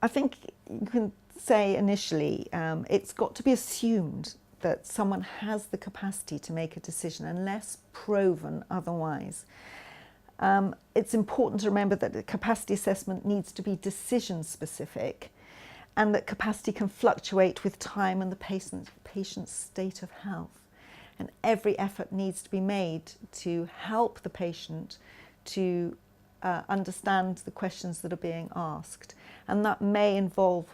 I think you can say initially it's got to be assumed that someone has the capacity to make a decision unless proven otherwise. It's important to remember that the capacity assessment needs to be decision specific, and that capacity can fluctuate with time and the patient's state of health. And every effort needs to be made to help the patient to understand the questions that are being asked. And that may involve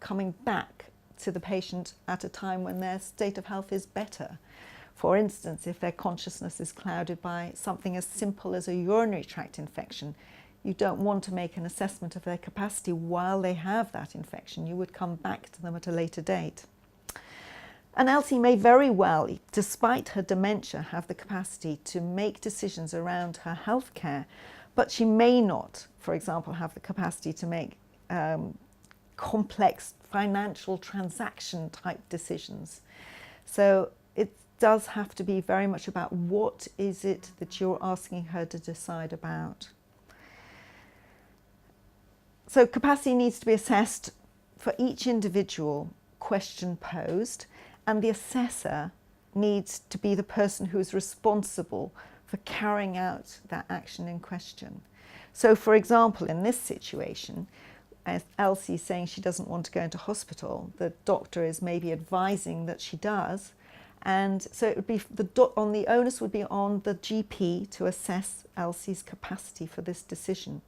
coming back to the patient at a time when their state of health is better. For instance, if their consciousness is clouded by something as simple as a urinary tract infection, you don't want to make an assessment of their capacity while they have that infection. You would come back to them at a later date. And Elsie may very well, despite her dementia, have the capacity to make decisions around her health care, but she may not, for example, have the capacity to make complex financial transaction type decisions. So it does have to be very much about what is it that you're asking her to decide about. So capacity needs to be assessed for each individual question posed, and the assessor needs to be the person who is responsible for carrying out that action in question. So for example, in this situation, as Elsie is saying she doesn't want to go into hospital, the doctor is maybe advising that she does, and so it would be the onus would be on the GP to assess Elsie's capacity for this decision.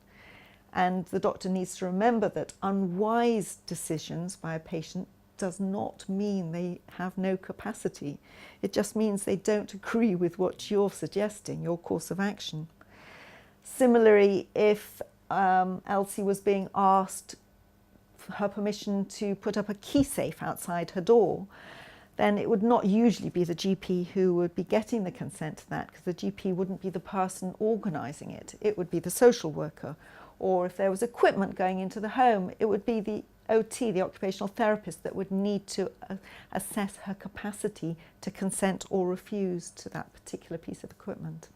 And the doctor needs to remember that unwise decisions by a patient does not mean they have no capacity. It just means they don't agree with what you're suggesting, your course of action. Similarly, if Elsie was being asked for her permission to put up a key safe outside her door, then it would not usually be the GP who would be getting the consent to that, because the GP wouldn't be the person organising it. It would be the social worker. Or if there was equipment going into the home, it would be the OT, the occupational therapist, that would need to assess her capacity to consent or refuse to that particular piece of equipment.